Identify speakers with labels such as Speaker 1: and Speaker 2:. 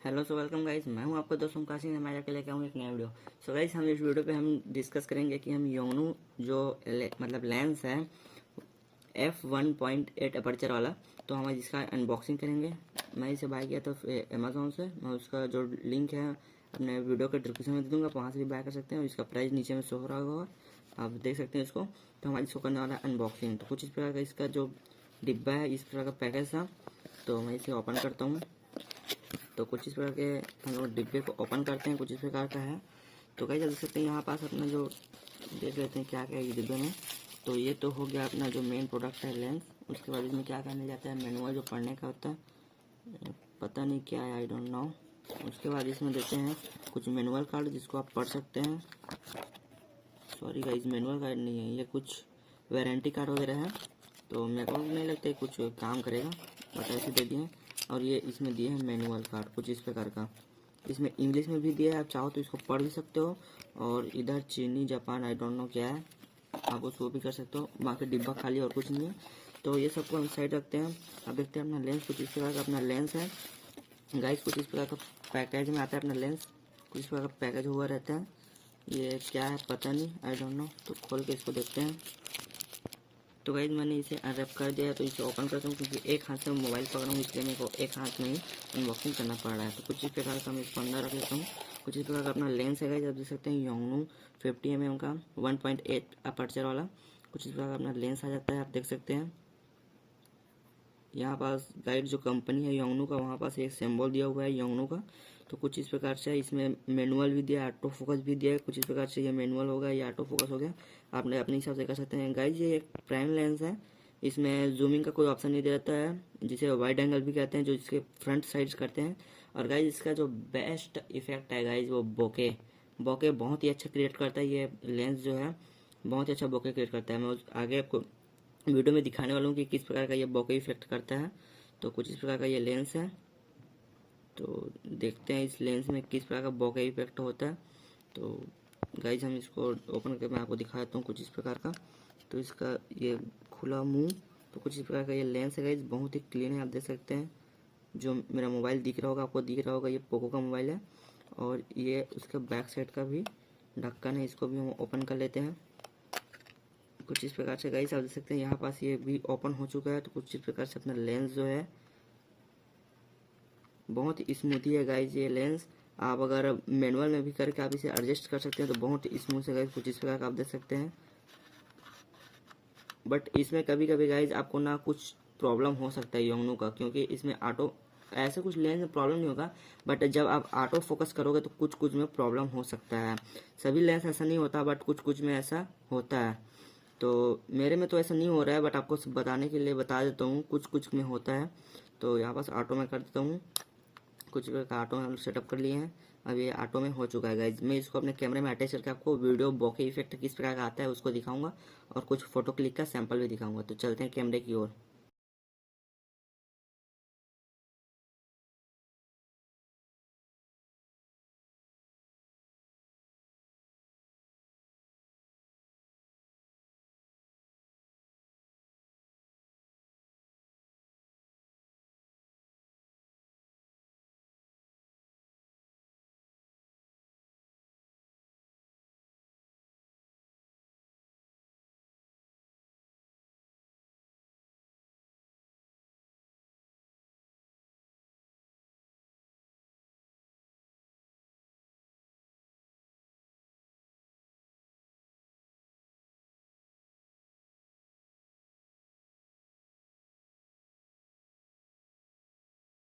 Speaker 1: Hello so welcome guys, मैं हूं आपका दोस्त काशी ने मैं जाके लेके आऊँ एक नया वीडियो। सो गाइस, हम इस वीडियो पे हम डिस्कस करेंगे कि हम योंगनू जो मतलब लेंस है f1.8 अपर्चर वाला, तो हम इसका अनबॉक्सिंग करेंगे। मैं इसे बाय किया था अमेजोन से। मैं उसका जो लिंक है अपने वीडियो के डिस्क्रिप्शन में दे दूँगा, वहाँ से भी बाय कर सकते हैं। और इसका प्राइस नीचे में शो हो रहा होगा, आप देख सकते हैं इसको। तो हमारे इसको करने वाला अनबॉक्सिंग। तो कुछ इस प्रकार का इसका जो डिब्बा है, इस प्रकार का पैकेज था। तो मैं इसे ओपन करता हूँ। तो कुछ इस प्रकार के हम लोग डिब्बे को ओपन करते हैं, कुछ इस प्रकार का है। तो कहीं देख सकते हैं यहाँ पास अपना जो देख लेते हैं क्या क्या है ये डिब्बे में। तो ये तो हो गया अपना जो मेन प्रोडक्ट है लेंस। उसके बाद इसमें क्या करने जाता है, मैनुअल जो पढ़ने का होता है, पता नहीं क्या है, आई डोंट नो। उसके बाद इसमें देते हैं कुछ मैनुअल कार्ड जिसको आप पढ़ सकते हैं। सॉरी गाइस, मैनुअल कार्ड नहीं है ये, कुछ वारंटी कार्ड वगैरह है। तो मेरे को नहीं लगता है कुछ काम करेगा, बट ऐसे दे दिए। और ये इसमें दिए हैं मैनुअल कार्ड कुछ इस प्रकार का। इसमें इंग्लिश में भी दिया है, आप चाहो तो इसको पढ़ भी सकते हो। और इधर चीनी जापान आई डोंट नो क्या है, आप उसको भी कर सकते हो। बाकी डिब्बा खाली और कुछ नहीं है। तो ये सबको हम साइड रखते हैं। अब देखते हैं अपना लेंस कुछ इस प्रकार का अपना लेंस है गाइस। कुछ इस प्रकार का पैकेज में आता है अपना लेंस, कुछ इस प्रकार का पैकेज हुआ रहता है। ये क्या है पता नहीं, आई डोंट नो। तो खोल के इसको देखते हैं। तो गाइज मैंने इसे अनरैप कर दिया है। तो इसे ओपन करता हूँ, क्योंकि एक हाथ से मोबाइल पकड़ा हूँ, इसलिए मेरे को एक हाथ में ही अनबॉक्सिंग करना पड़ रहा है। तो कुछ इस प्रकार का मैं इसको अंदर रख लेता हूँ। कुछ इस प्रकार का अपना लेंस है गाइज, आप देख सकते हैं योंगनू 50mm का 1.8 अपर्चर वाला। कुछ इस प्रकार का अपना लेंस आ जाता है, आप देख सकते हैं। यहाँ पास गाइड जो कंपनी है योंगनू का, वहाँ पास एक सिंबल दिया हुआ है योंगनू का। तो कुछ इस प्रकार से इसमें मैनुअल भी दिया है, ऑटो फोकस भी दिया है। कुछ इस प्रकार से ये मैनुअल हो गया, ये ऑटो फोकस हो गया, आपने अपने हिसाब से कर सकते हैं गाइज। ये एक प्राइम लेंस है, इसमें जूमिंग का कोई ऑप्शन नहीं देता है, जिसे वाइड एंगल भी कहते हैं, जो इसके फ्रंट साइड्स करते हैं। और गाइज इसका जो बेस्ट इफेक्ट है गाइज, वो बोके बोके बहुत ही अच्छा क्रिएट करता है। ये लेंस जो है बहुत ही अच्छा बोके क्रिएट करता है। मैं आगे आपको वीडियो में दिखाने वाला हूँ कि किस प्रकार का ये बोके इफेक्ट करता है। तो कुछ इस प्रकार का ये लेंस है। तो देखते हैं इस लेंस में किस प्रकार का बोके इफेक्ट होता है। तो गाइज हम इसको ओपन करके मैं आपको दिखा देता हूँ कुछ इस प्रकार का। तो इसका ये खुला मुंह। तो कुछ इस प्रकार का ये लेंस है गाइज, बहुत ही क्लीन है, आप देख सकते हैं। जो मेरा मोबाइल दिख रहा होगा आपको, दिख रहा होगा ये पोको का मोबाइल है। और ये उसका बैक साइड का भी ढक्कन है, इसको भी हम ओपन कर लेते हैं। कुछ इस प्रकार से गाइस आप देख सकते हैं यहाँ पास ये भी ओपन हो चुका है। तो कुछ इस प्रकार से अपना लेंस जो है बहुत ही स्मूथी है गाइस। ये लेंस आप अगर मैनुअल में भी करके आप इसे एडजस्ट कर सकते हैं, तो बहुत ही स्मूथ है गाइस। कुछ इस प्रकार का आप देख सकते हैं। बट इसमें कभी कभी गाइस आपको ना कुछ प्रॉब्लम हो सकता है योंगनू का, क्योंकि इसमें ऑटो ऐसे कुछ लेंस में प्रॉब्लम नहीं होगा, बट जब आप ऑटो फोकस करोगे तो कुछ कुछ में प्रॉब्लम हो सकता है। सभी लेंस ऐसा नहीं होता, बट कुछ कुछ में ऐसा होता है। तो मेरे में तो ऐसा नहीं हो रहा है, बट आपको बताने के लिए बता देता हूँ, कुछ कुछ में होता है। तो यहाँ पास ऑटो में कर देता हूँ। कुछ का ऑटो में हम सेटअप कर लिए हैं। अब ये ऑटो में हो चुका है गाइज। मैं इसको अपने कैमरे में अटैच करके आपको वीडियो बोके इफेक्ट किस प्रकार का आता है उसको दिखाऊंगा, और कुछ फोटो क्लिक का सैंपल भी दिखाऊंगा। तो चलते हैं कैमरे की ओर।